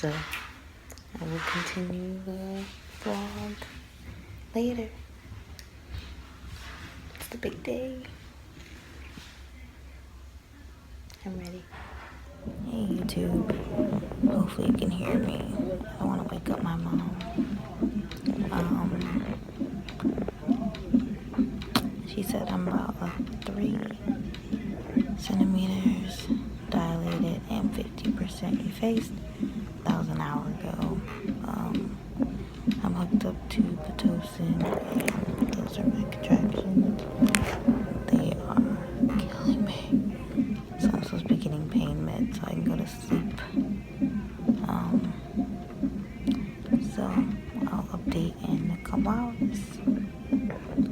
So I will continue the vlog later. It's the big day. I'm ready. Hey YouTube. Hopefully you can hear me. I want to wake up my mom. She said I'm about 3 centimeters dilated and 50% effaced. That was an hour ago. I'm hooked up to Pitocin, and those are my contractions. They are killing me. So I'm supposed to be getting pain meds so I can go to sleep. So I'll update in a couple hours.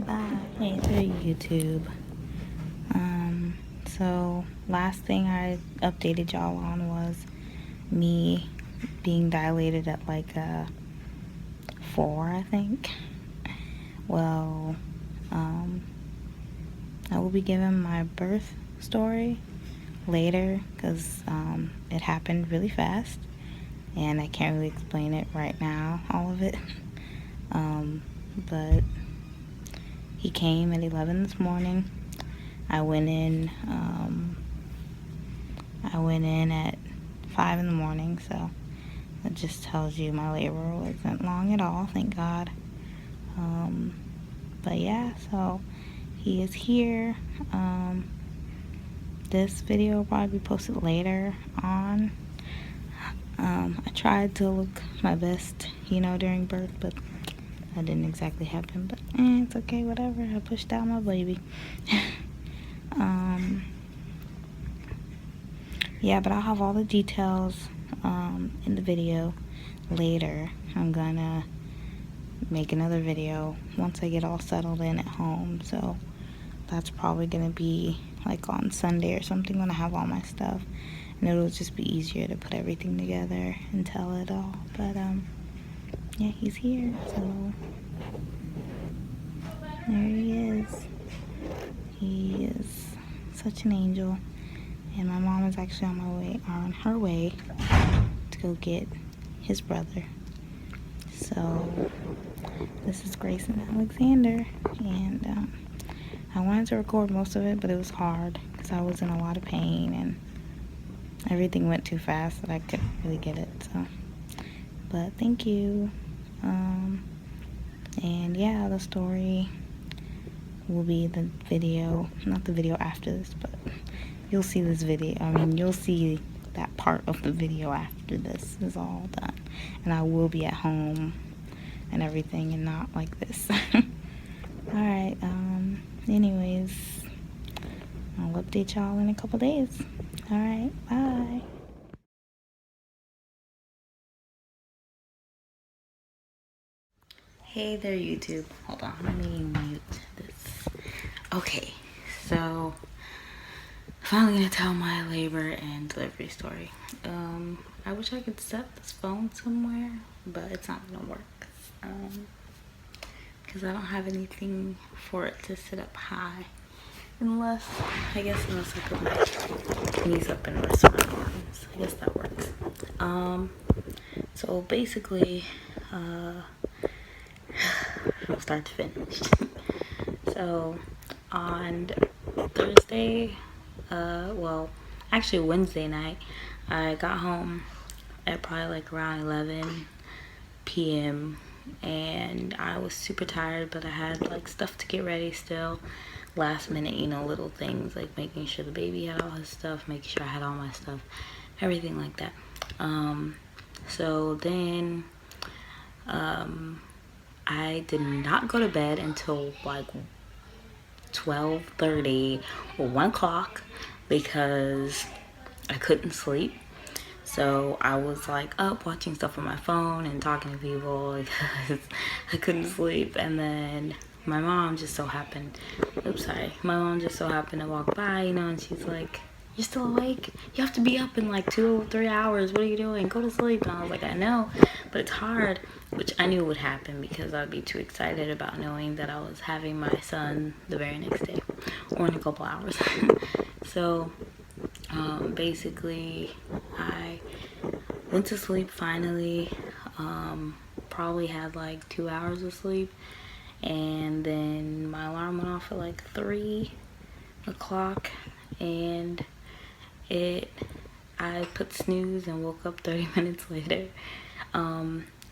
Bye. Hey to YouTube. So last thing I updated y'all on was me being dilated at like 4, I think. Well, I will be giving my birth story later because it happened really fast and I can't really explain it right now, all of it. But he came at 11 this morning. I went in at 5 in the morning, so that just tells you my labor wasn't long at all, thank God. But yeah, so he is here. This video will probably be posted later on. I tried to look my best, during birth, but that didn't exactly happen. But it's okay, whatever. I pushed out my baby. Yeah, but I'll have all the details in the video later. I'm gonna make another video once I get all settled in at home, so that's probably gonna be like on Sunday or something when I have all my stuff, and it'll just be easier to put everything together and tell it all. But yeah, he's here, so there he is. He is such an angel. And my mom is actually on her way to go get his brother. So this is Greyson Alexander, and I wanted to record most of it, but it was hard because I was in a lot of pain and everything went too fast that I couldn't really get it. So, but thank you. And yeah, the story will be the video, not the video after this, but you'll see this video. You'll see that part of the video after this is all done. And I will be at home and everything and not like this. Alright, anyways, I'll update y'all in a couple days. Alright, bye. Hey there, YouTube. Hold on, let me mute this. Okay, so finally gonna tell my labor and delivery story. I wish I could set this phone somewhere, but it's not gonna work. Because I don't have anything for it to sit up high. Unless I put my knees up and rest my arms. I guess that works. So basically, from start to finish. So on Thursday, actually Wednesday night, I got home at probably like around 11 p.m. and I was super tired, but I had like stuff to get ready still. Last minute, little things like making sure the baby had all his stuff, making sure I had all my stuff, everything like that. So then I did not go to bed until like 12:30 or 1 o'clock because I couldn't sleep. So I was like up watching stuff on my phone and talking to people because I couldn't sleep. And then my mom just so happened to walk by, and she's like, "You're still awake? You have to be up in like 2 or 3 hours. What are you doing? Go to sleep." And I was like, "I know, but it's hard," which I knew would happen because I'd be too excited about knowing that I was having my son the very next day or in a couple hours. So basically I went to sleep finally. Probably had like 2 hours of sleep, and then my alarm went off at like 3 o'clock, and I put snooze and woke up 30 minutes later,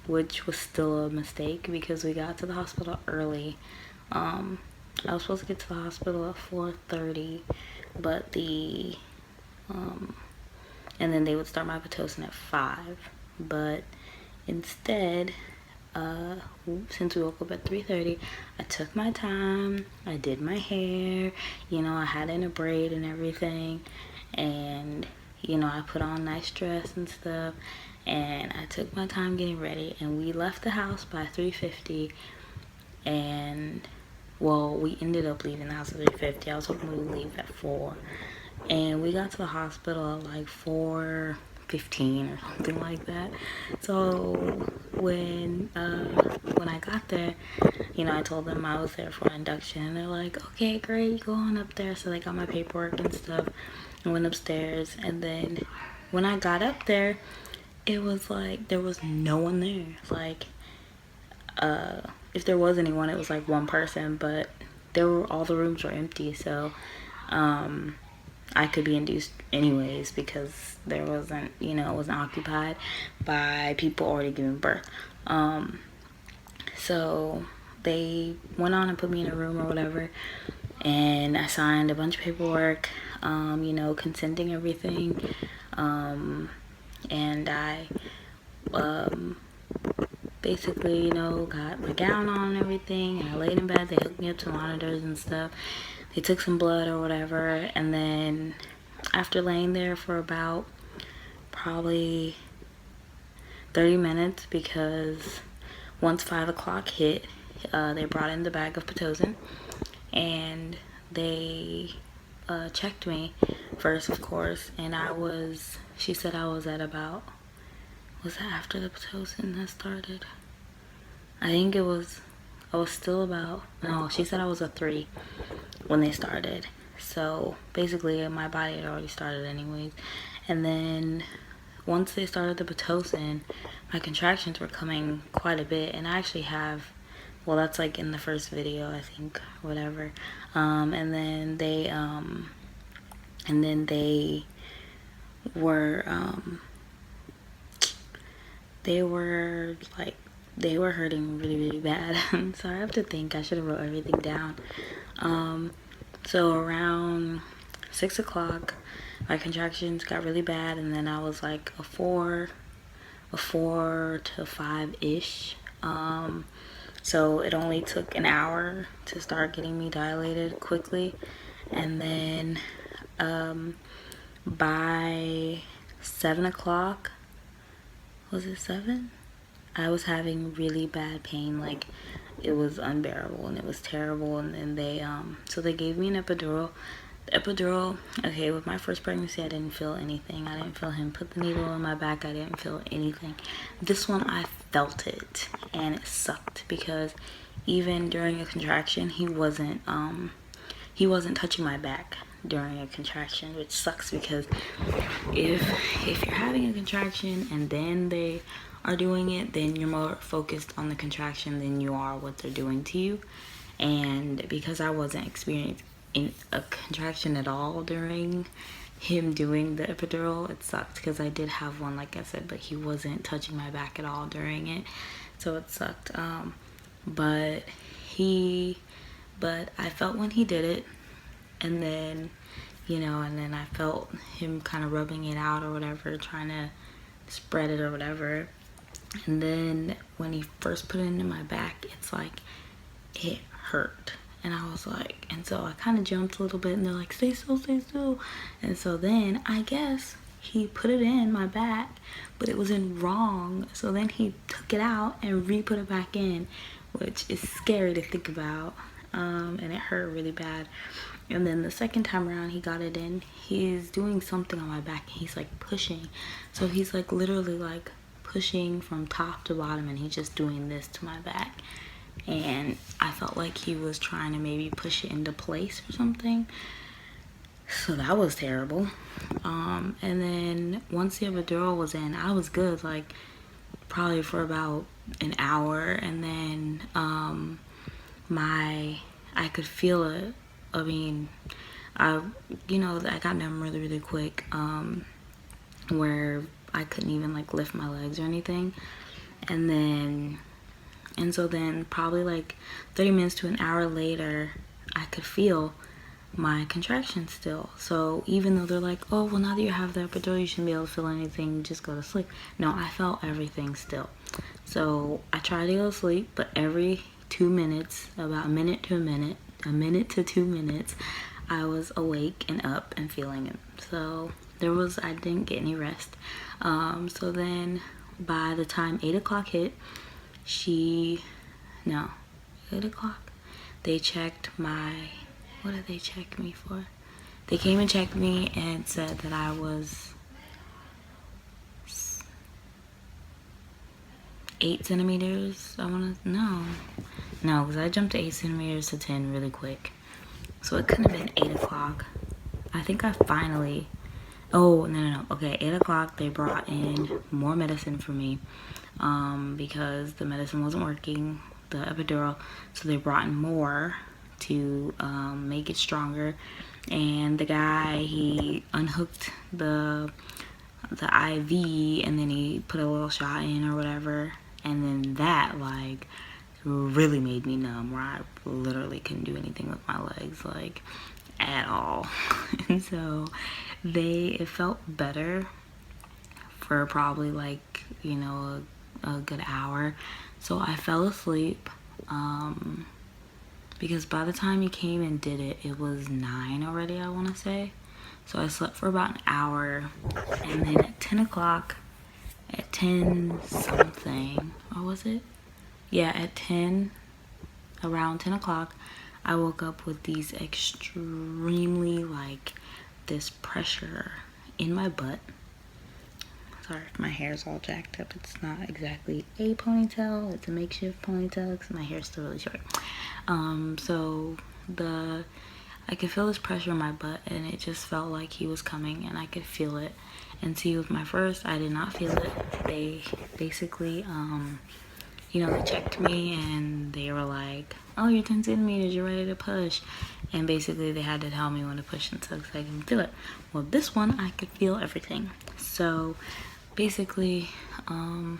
which was still a mistake because we got to the hospital early. I was supposed to get to the hospital at 4:30, but and then they would start my Pitocin at 5, but instead, since we woke up at 3:30, I took my time. I did my hair, I had it in a braid and everything, and I put on nice dress and stuff, and I took my time getting ready, and we left the house by 3:50, and well, we ended up leaving the house at 3:50. I was hoping we would leave at 4, and we got to the hospital at like 4:15 or something like that. So when I got there, I told them I was there for induction, and they're like, okay, great, go on up there. So they got my paperwork and stuff and went upstairs, and then when I got up there, it was like there was no one there. Like if there was anyone, it was like one person, but all the rooms were empty, so I could be induced anyways because there wasn't, it wasn't occupied by people already giving birth. So they went on and put me in a room or whatever, and I signed a bunch of paperwork, consenting everything, and I basically, got my gown on and everything, and I laid in bed. They hooked me up to monitors and stuff. They took some blood or whatever, and then after laying there for about probably 30 minutes, because once 5 o'clock hit, they brought in the bag of Pitocin, and they checked me first, of course, and she said I was at about, was that after the Pitocin that started? I think I was still about, no, she said I was a 3 when they started. So basically my body had already started anyways. And then once they started the Pitocin, my contractions were coming quite a bit, and I actually have, well, that's like in the first video, I think, whatever. And then they were hurting really, really bad. So I have to think, I should have wrote everything down. So around 6 o'clock, my contractions got really bad, and then I was like a 4 to 5-ish. So it only took an hour to start getting me dilated quickly, and then by 7 o'clock, was it 7? I was having really bad pain, like it was unbearable and it was terrible. And then they gave me an epidural. The epidural, okay, with my first pregnancy, I didn't feel anything. I didn't feel him put the needle in my back. I didn't feel anything. This one, I felt it, and it sucked because even during a contraction, he wasn't touching my back during a contraction, which sucks because if you're having a contraction and then they are doing it, then you're more focused on the contraction than you are what they're doing to you. And because I wasn't experiencing a contraction at all during him doing the epidural, it sucked because I did have one, like I said, but he wasn't touching my back at all during it, so it sucked. But I felt when he did it, and then and then I felt him kind of rubbing it out or whatever, trying to spread it or whatever. And then when he first put it into my back, it's like it hurt, and I was like, and so I kind of jumped a little bit, and they're like, stay still, stay still. And so then I guess he put it in my back, but it was in wrong, so then he took it out and re-put it back in, which is scary to think about, and it hurt really bad. And then the second time around he got it in, he's doing something on my back, and he's like pushing, so he's like literally like pushing from top to bottom, and he's just doing this to my back, and I felt like he was trying to maybe push it into place or something. So that was terrible. And then once the epidural was in, I was good, like probably for about an hour. And then I could feel it. I mean, I got numb really, really quick, where I couldn't even like lift my legs or anything. And so then probably like 30 minutes to an hour later, I could feel my contractions still. So even though they're like, oh, well, now that you have the epidural, you shouldn't be able to feel anything, just go to sleep. No, I felt everything still. So I tried to go to sleep, but every 2 minutes, about a minute to 2 minutes, I was awake and up and feeling it. So I didn't get any rest. So then by the time 8 o'clock hit, 8 o'clock, they checked what did they check me for? They came and checked me and said that I was 8 centimeters. No, because I jumped to 8 centimeters to 10 really quick. So it couldn't have been 8 o'clock. I think I finally, no. Okay, 8 o'clock, they brought in more medicine for me, because the medicine wasn't working, the epidural. So they brought in more to make it stronger. And the guy, he unhooked the IV, and then he put a little shot in or whatever. And then that like really made me numb, where I literally couldn't do anything with my legs, like at all. And so it felt better for probably like, a good hour. So I fell asleep, because by the time he came and did it, it was 9 already, I want to say. So I slept for about an hour, and then at 10 o'clock, at 10 something, or was it? Yeah, around 10 o'clock, I woke up with these extremely, like, this pressure in my butt. Sorry if my hair's all jacked up. It's not exactly a ponytail. It's a makeshift ponytail because my hair's still really short. So I could feel this pressure in my butt, and it just felt like he was coming, and I could feel it. And see, with my first, I did not feel it. They basically, they checked me, and they were like, oh, you're 10 centimeters, you're ready to push. And basically, they had to tell me when to push and stuff so I can feel it. Well, this one, I could feel everything. So basically, me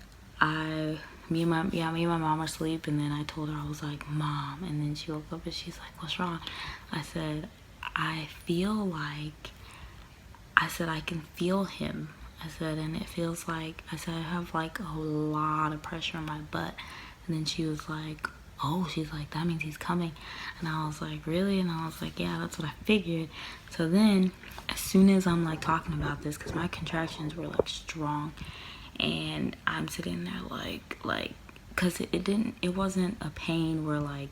and my mom were asleep, and then I told her, I was like, Mom, and then she woke up and she's like, what's wrong? I said, I can feel him. I said, and it feels like, I have like a lot of pressure on my butt. And then she was like, oh, she's like, that means he's coming. And I was like, really? And I was like, yeah, that's what I figured. So then as soon as I'm like talking about this, because my contractions were like strong, and I'm sitting there like because it wasn't a pain where like,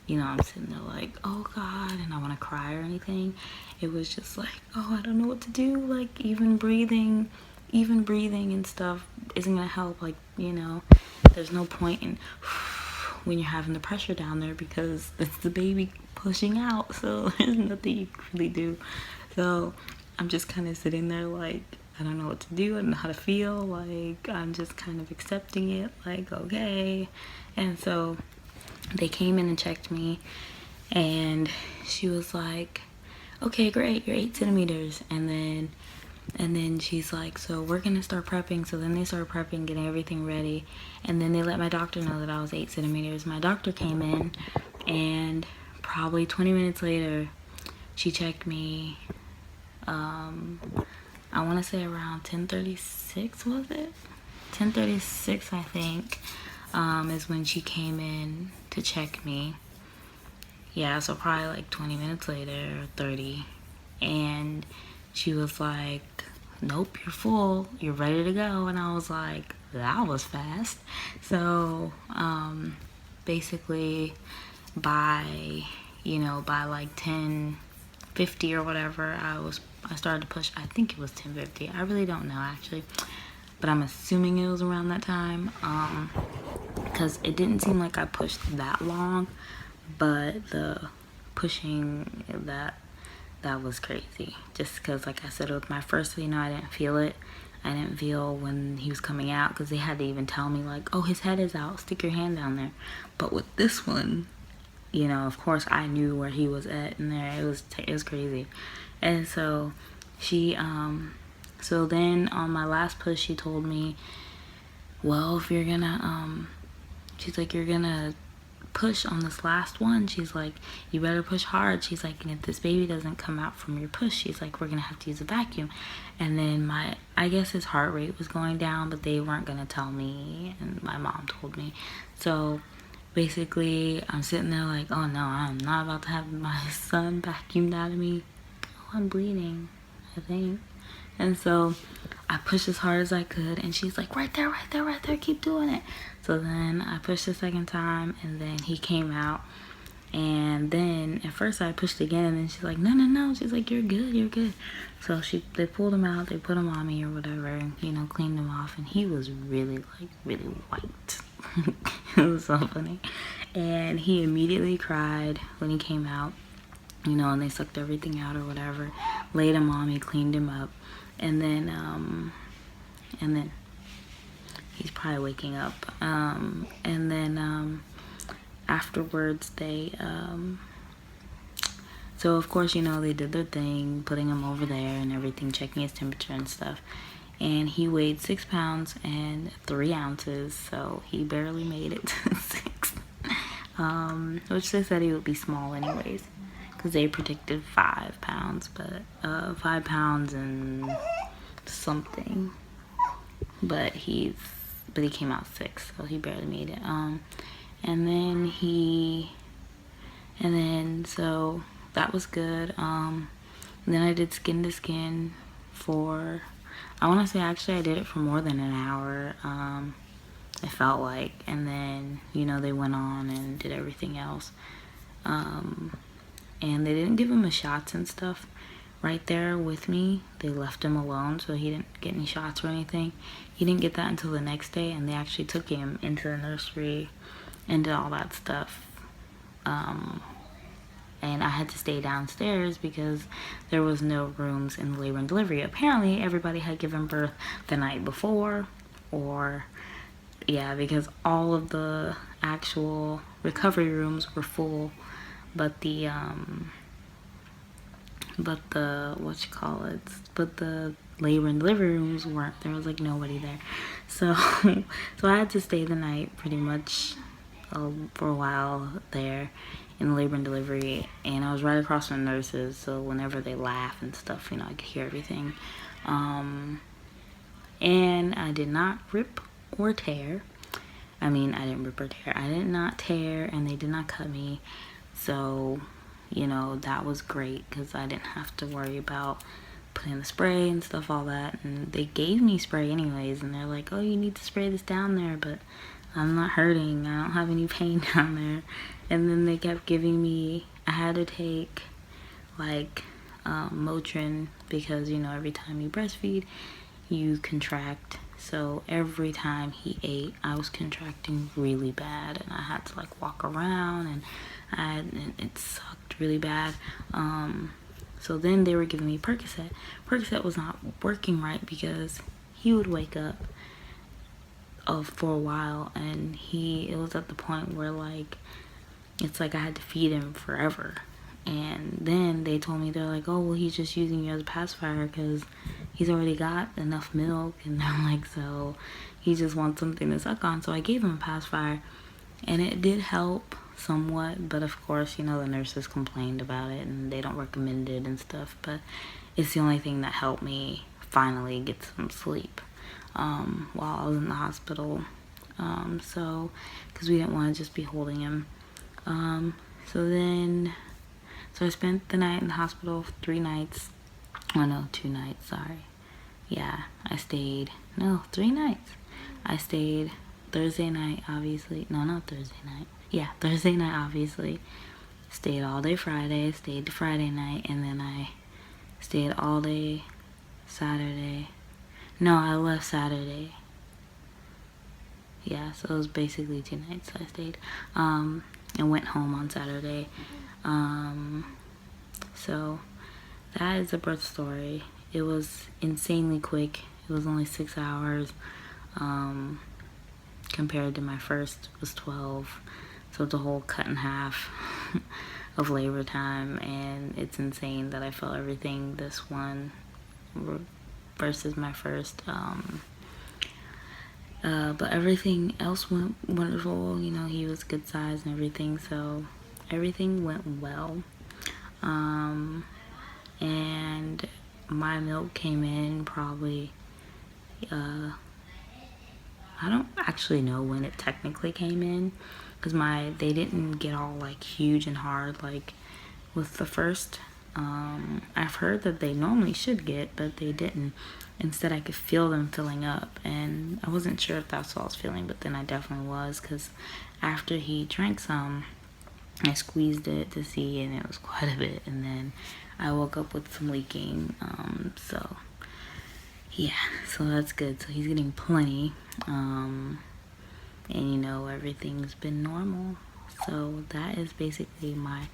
I'm sitting there like, oh God, and I want to cry or anything. It was just like, oh, I don't know what to do. Like even breathing and stuff isn't gonna help. Like, there's no point in when you're having the pressure down there, because it's the baby pushing out. So there's nothing you can really do. So I'm just kind of sitting there like, I don't know what to do. I don't know how to feel. Like, I'm just kind of accepting it. Like, okay. And so they came in and checked me, and she was like, okay, great, you're 8 centimeters. And then she's like, so we're gonna start prepping. So then they started prepping, getting everything ready, and then they let my doctor know that I was 8 centimeters. My doctor came in, and probably 20 minutes later, she checked me. I want to say around 10:36, was it? 10:36, I think, is when she came in to check me. Yeah, so probably like 20 minutes later, or 30. And she was like, nope, you're full. You're ready to go. And I was like, that was fast. So, basically, by like 10:50 or whatever, I started to push. I think it was 10:50. I really don't know, actually. But I'm assuming it was around that time. Because it didn't seem like I pushed that long. But the pushing, that was crazy. Just because, like I said, with my first, I didn't feel it. I didn't feel when he was coming out, because they had to even tell me, like, oh, his head is out, stick your hand down there. But with this one, of course I knew where he was at in there. It was crazy. And so so then on my last push, she told me, well, if you're gonna she's like, you're gonna push on this last one. She's like, you better push hard. She's like, and if this baby doesn't come out from your push, she's like, we're gonna have to use a vacuum. And then I guess his heart rate was going down, but they weren't gonna tell me, and my mom told me. So basically I'm sitting there like, oh no, I'm not about to have my son vacuumed out of me. Oh, I'm bleeding, I think. And so I pushed as hard as I could, and she's like, right there, right there, right there, keep doing it. So then I pushed the second time, and then he came out. And then at first I pushed again, and then she's like, no, no, no. She's like, you're good, you're good. So they pulled him out, they put him on me or whatever, and, cleaned him off. And he was really white. It was so funny. And he immediately cried when he came out, and they sucked everything out or whatever, laid him on me, cleaned him up. And then he's probably waking up. And then afterwards so of course, they did their thing, putting him over there and everything, checking his temperature and stuff. And he weighed 6 pounds and 3 ounces, so he barely made it to 6. Which they said he would be small anyways, because they predicted 5 pounds, but 5 pounds and something. But he came out 6, so he barely made it. And then so that was good. And then I did skin to skin for, I want to say actually I did it for more than an hour. It felt like, and then they went on and did everything else. And they didn't give him the shots and stuff right there with me. They left him alone, so he didn't get any shots or anything. He didn't get that until the next day, and they actually took him into the nursery and did all that stuff. And I had to stay downstairs because there was no rooms in labor and delivery. Apparently everybody had given birth the night before, or because all of the actual recovery rooms were full, but the labor and delivery rooms weren't. There was like nobody there. So I had to stay the night pretty much for a while there in the labor and delivery, and I was right across from the nurses, so whenever they laugh and stuff, I could hear everything. And I did not rip or tear. I didn't rip or tear. I did not tear, and they did not cut me. So, that was great, because I didn't have to worry about putting the spray and stuff, all that. And they gave me spray anyways, and they're like, oh, you need to spray this down there, but I'm not hurting. I don't have any pain down there. And then they kept giving me, I had to take like Motrin, because every time you breastfeed you contract. So every time he ate, I was contracting really bad, and I had to like walk around, and it sucked really bad. So then they were giving me Percocet. Percocet was not working right, because he would wake up for a while, and it was at the point where like it's like I had to feed him forever. And then they told me, they're like, oh, well, he's just using you as a pacifier because he's already got enough milk. And I'm like, so he just wants something to suck on. So I gave him a pacifier, and it did help somewhat. But of course, the nurses complained about it, and they don't recommend it and stuff. But it's the only thing that helped me finally get some sleep while I was in the hospital. So because we didn't want to just be holding him. So I spent the night in the hospital 3 nights. Oh no, 2 nights, sorry. Yeah, I stayed, no, 3 nights. I stayed Thursday night, obviously. No, not Thursday night. Yeah, Thursday night, obviously. Stayed all day Friday, stayed Friday night, and then I stayed all day Saturday. No, I left Saturday. Yeah, so it was basically 2 nights I stayed. And went home on Saturday. So that is a birth story. It was insanely quick. It was only 6 hours. Compared to my first was 12. So it's a whole cut in half of labor time, and it's insane that I felt everything this one versus my first. But everything else went wonderful. You know, he was good size and everything, so everything went well. And my milk came in probably, I don't actually know when it technically came in, because they didn't get all like huge and hard like with the first. I've heard that they normally should get, but they didn't. Instead, I could feel them filling up, and I wasn't sure if that's what I was feeling, but then I definitely was, because after he drank some, I squeezed it to see, and it was quite a bit, and then I woke up with some leaking. So yeah, so that's good. So he's getting plenty, and you know, everything's been normal. So that is basically my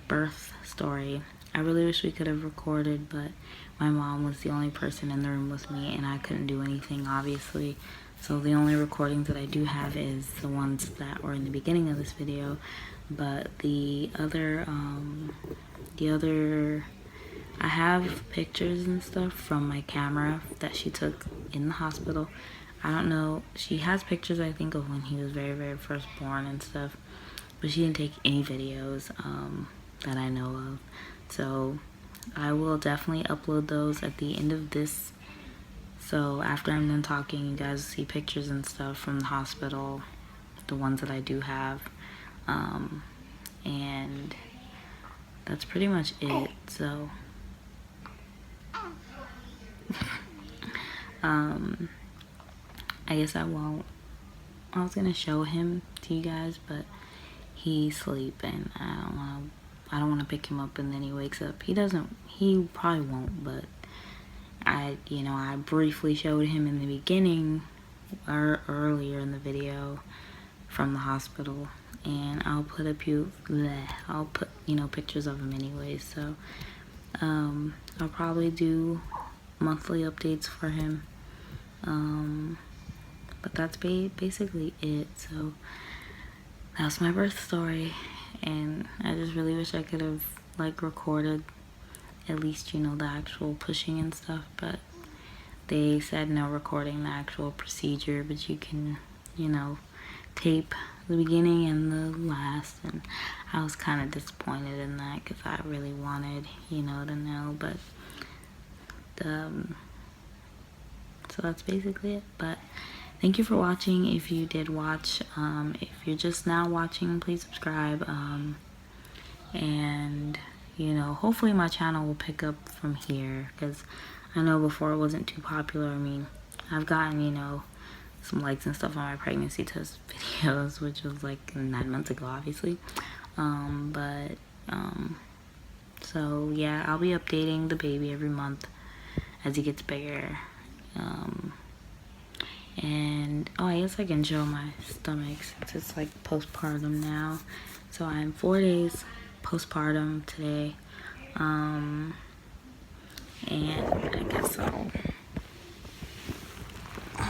birth story. I really wish we could have recorded, but my mom was the only person in the room with me, and I couldn't do anything, obviously. So the only recordings that I do have is the ones that were in the beginning of this video. But the other, I have pictures and stuff from my camera that she took in the hospital. I don't know, she has pictures, I think, of when he was very, very first born and stuff, but she didn't take any videos that I know of. So I will definitely upload those at the end of this. So after I'm done talking, you guys will see pictures and stuff from the hospital, the ones that I do have. And that's pretty much it. So I guess I won't. I was gonna show him to you guys, but he's sleeping. I don't want to pick him up and then he wakes up. He probably won't, but I briefly showed him in the beginning or earlier in the video from the hospital, and I'll put pictures of him anyways. So I'll probably do monthly updates for him, but that's basically it. So that's my birth story, and I just really wish I could have like recorded at least, you know, the actual pushing and stuff, but they said no recording the actual procedure, but you can, you know, tape the beginning and the last. And I was kind of disappointed in that, because I really wanted, you know, to know. But so that's basically it. But thank you for watching. If you did watch, if you're just now watching, please subscribe. And you know, hopefully my channel will pick up from here, because I know before it wasn't too popular. I mean, I've gotten, you know, some likes and stuff on my pregnancy test videos, which was like 9 months ago, obviously. So yeah, I'll be updating the baby every month as he gets bigger. And I guess I can show my stomach since it's like postpartum now. So I'm 4 days postpartum today. And I guess I'm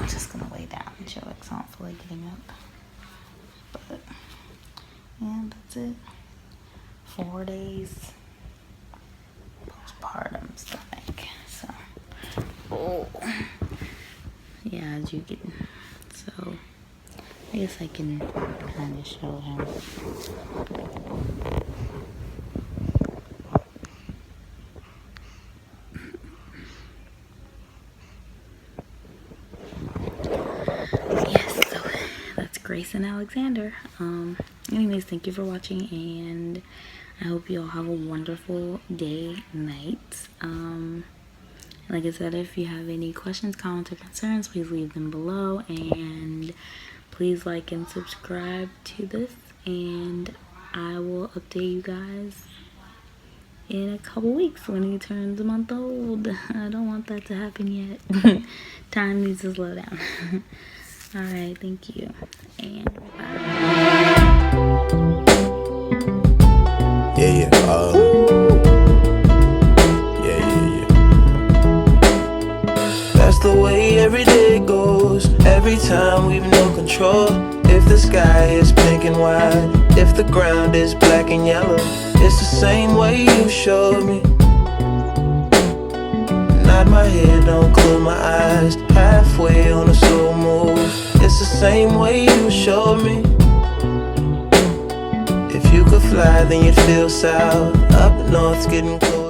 just gonna lay down and chill, because I don't feel like getting up. But yeah, that's it. 4 days postpartum stomach. So yeah, as you can. So I guess I can kind of show him. Yes, so that's Greyson Alexander. Anyways, thank you for watching, and I hope you all have a wonderful day, night. Like I said, if you have any questions, comments, or concerns, please leave them below, and please like and subscribe to this, and I will update you guys in a couple weeks when he turns a month old. I don't want that to happen yet. Time needs to slow down. Alright, thank you, and bye. Yeah. Every time we've no control. If the sky is pink and white, if the ground is black and yellow, it's the same way you showed me. Nod my head, don't close my eyes, halfway on a slow move. It's the same way you showed me. If you could fly, then you'd feel south. Up north's getting cold.